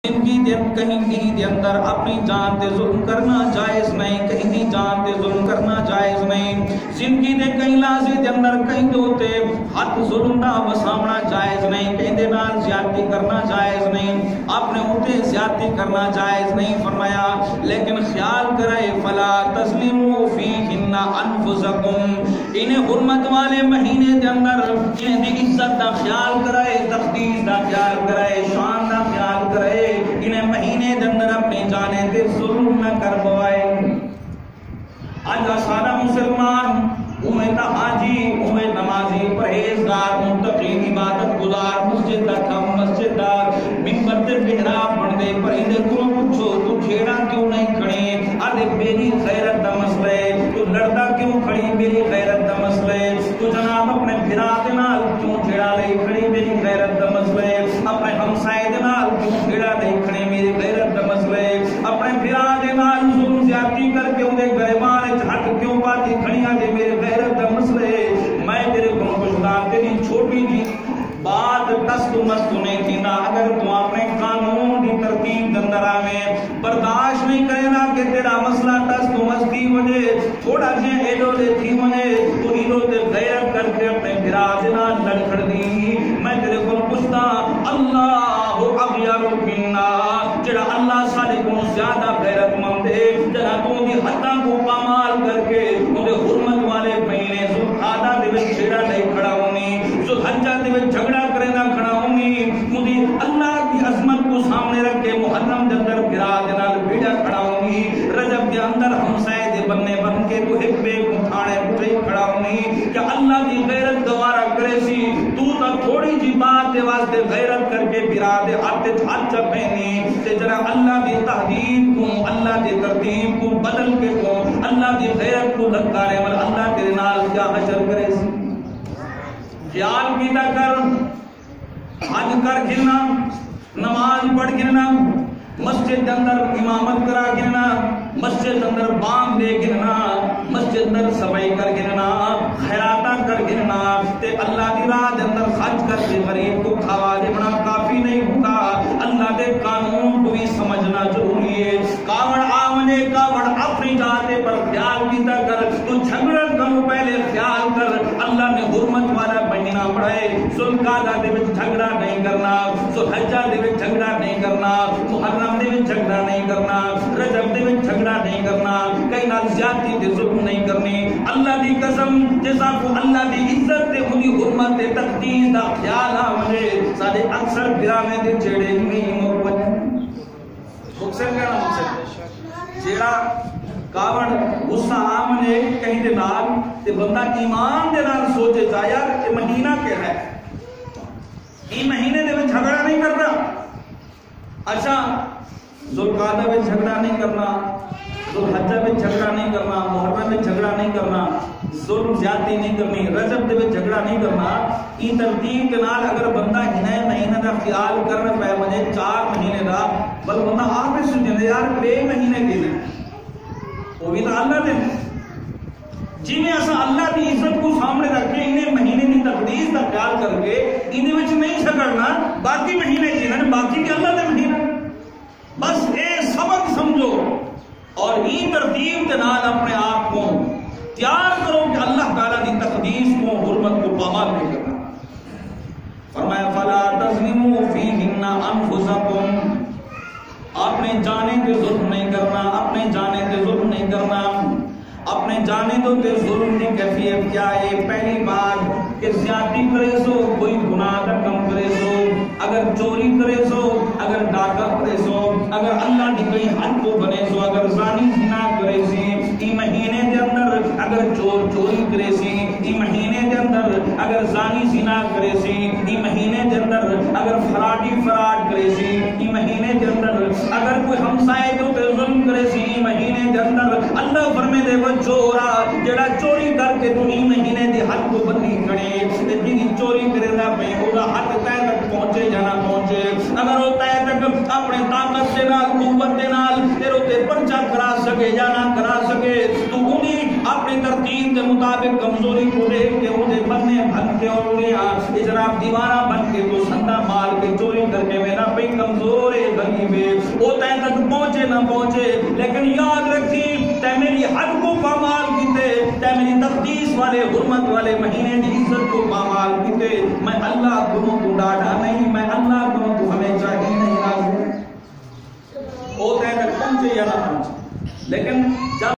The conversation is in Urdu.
کہیں دے اندر اپنی جان تے ظلم کرنا جائز نہیں، کہیں دی جان تے ظلم کرنا جائز نہیں، زندگی دے کہیں لحظے دے اندر کہیں دوتے حد ظلم نہ وسامنا جائز نہیں، کہیں دے نال زیادتی کرنا جائز نہیں، اپنے ہوتے زیادتی کرنا جائز نہیں فرمایا، لیکن خیال کرے فلا تظلموا فیہن انفسکم، انہیں حرمت والے مہینے دے اندر انہیں دی عزت دا خیال کرے، تقدیس دا خیال کرے، شان دا خیال کرے، انہیں مہینے دے اندر اپنی جانے تے ظلم نہ کر بوائے۔ آج سارا مسلمان امید حاجی، امید نمازی، پرہیزگار، متقی، عبادت گزار، مسجد دا کم، مسجد دا منبر تے محراب بن دے، پر انہیں کو پوچھو تو چھیڑا کیوں نہیں کھڑے؟ آدھے میری غیرت دا مسئلہ ہے، تو لڑتا کیوں کھڑی؟ میری غیرت دا مسئلہ ہے، تو جناب اپنے بھرا دے نال کیوں چھیڑا نہیں کھڑی؟ میری غیرت دا مسئلہ ہے، اپنے ہمسائے دے نال کیوں چھیڑا نہیں کھڑی؟ میری غیرت دا مسئلہ ہے، اپنے بھرا دے نال ظلم زیادتی کر کے انہیں گریبان ہٹ کیوں پاتی کھڑیاں دے؟ میرے غیرت دا مسئلہ ہے۔ میں تیرے کو پوچھتا تیری چھوٹی جی بات دست مست نہیں تھی نا، اگر تو اپنے قانون دی ترتیب اندر آویں برداشت نہیں کرے نا کہ تیرا مسئلہ دست مستی وجہ تھوڑا جے ایڈو دے تھی وجہ تو ایڈو دے غیرت کر کے اپنے بھرا دینا لڑ کھڑ دی۔ میں تیرے کو پوچھتا اللہ اغیر منا، جڑا اللہ سارے کو زیادہ غیرت مند ہے، جڑا تو دی حداں کو پامال کر کے انہیں حرمت والے مہینے ذوالقعدہ دے وچ چھیڑا نہیں کھڑا ہونی، ذوالحجہ دے وچ جھگڑا کرے نہ کھڑا ہونی، مجھے اللہ کی عظمت کو سامنے رکھ کے محرم دے اندر گرا دے نال بھیڑا کھڑا ہونی، رجب دے اندر ہمسائے دے بننے بن کے تو ایک بے اٹھانے اٹھے کھڑا ہونی کہ اللہ کی غیرت دوبارہ کرے سی، تو تا تھوڑی جی بات دے واسطے غیرت کر کے برا دے ہاتھ ہاتھ چپینی تے جرا اللہ دی تحدید کو، اللہ دی ترتیب کو بدل کے کو، اللہ دی غیرت کو لگارے مل اللہ تیرے نال کیا حشر کرے سی۔ خیال کیتا کر، حج کر گرنا، نماز پڑھ گرنا، مسجد اندر امامت کرا گرنا، مسجد اندر بانگ دے گرنا، مسجد اندر صفائی کر گرنا، خیراتہ کر گرنا، تے اللہ دی راہ دے اندر خرچ کر کے غریب کو کھوا دینا کافی نہیں ہوتا، اللہ دے قانون کو بھی سمجھنا ضروری ہے۔ کاوڑ آمنے کاوڑ اپنی جاتے پر خیال کیتا کر، تو جھگڑا کرو پہلے خیال کر، اللہ نے حرمت والا مہینہ بڑھائے، ذوالقعدہ دے وچ جھگڑا نہیں کرنا، ذوالحجہ دے وچ جھگڑا نہیں کرنا، محرم دے وچ جھگڑا نہیں کرنا، رجب دے وچ جھگڑا نہیں کرنا، کہیں نال زیادتی تے ظلم نہیں کرنی۔ اللہ دی قسم جیسا کو اللہ دی عزت تے خودی حرمت تے تقدیس دا خیال آوے، سارے اکثر گرانے دے چھڑے نہیں مقبل مقصد کہنا مقصد جیڑا کاوڑ غصہ آمنے کہیں دے نال تے بندہ ایمان دے نال سوچے جا یار یہ مہینہ کیا ہے، یہ مہینے دے میں جھگڑا نہیں کرنا، اچھا ذوالقعدہ میں جھگڑا نہیں کرنا، ذوالحجہ میں جھگڑا نہیں کرنا، محرم میں جھگڑا نہیں کرنا، ظلم زیادتی نہیں کرنی، رجب دے جھگڑا نہیں کرنا، یہ ترتیب کے نال اگر بندہ ہنے مہینے دا خیال کرنا پہ مجھے 4 مہینے دا بل بندہ آپ میں سنجھے یار 2 مہینے کے لئے وہ بھی تو اللہ دے جی میں ایسا اللہ کی عزت کو سامنے رکھ کے انہیں مہینے کی تقدیس کا خیال کر کے انہیں وچ نہیں جھگڑنا، باقی مہینے جینا باقی کے اللہ دے مہینے، بس اے سبق سمجھو اور این ترتیب کے نال اپنے آپ کو تیار کرو کہ اللہ تعالیٰ کی تقدیس کو حرمت کو پامال نہیں کرنا۔ فرمایا فلا تظلموا فیہن انفسکم، اپنے جانے تے ظلم نہیں کرنا، اپنے جانے تے ظلم نہیں کرنا، اپنے جانے دو تے ظلم کی کیفیت کیا ہے؟ پہلی بات کہ زیادتی کرے سو، کوئی گناہ کا کم کرے سو، اگر چوری کرے سو، اگر ڈاکہ کرے سو، اگر اللہ کی کوئی حد کو بنے سو، اگر زانی زنا کرے سی، ای مہینے دے اندر اگر چور چوری کرے سی، ای مہینے دے اندر اگر زانی زنا کرے سی، ای مہینے دے اندر اگر فراڈی فراڈ کرے سی، ای مہینے دے اندر اگر کوئی ہمسائے دے تے ظلم کرے سی، ای مہینے دے اندر اللہ فرمے دے وہ چورا جڑا چوری کر کے تو ای مہینے دے حد کو بندی کھڑے، تے جی چوری کرے نہ پے اودا حد تے تک پہنچے یا نہ پہنچے، اگر وہ تے تک اپنے طاقت دے نال قوت دے نال تیرے تے پرچہ کرا سکے یا نہ کرا سکے، تو انہی اپنی ترتیب کے مطابق کمزوری کو دیکھ کے مجھے بننے بن کے اور یہ جناب دیوانہ بن کے تو سندا مال کے چوری کر کے میرا پہ کمزور ہے غریب ہے وہ تے تک پہنچے نہ پہنچے لیکن یاد رکھی تے میری حد کو پامال کیتے تے میری تقدیس والے حرمت والے مہینے کی عزت کو پامال کیتے میں اللہ کو ڈاٹا نہیں میں اللہ کو ہمیشہ ہی نہیں راضی وہ تے تک پہنچے یا نہ پہنچے لیکن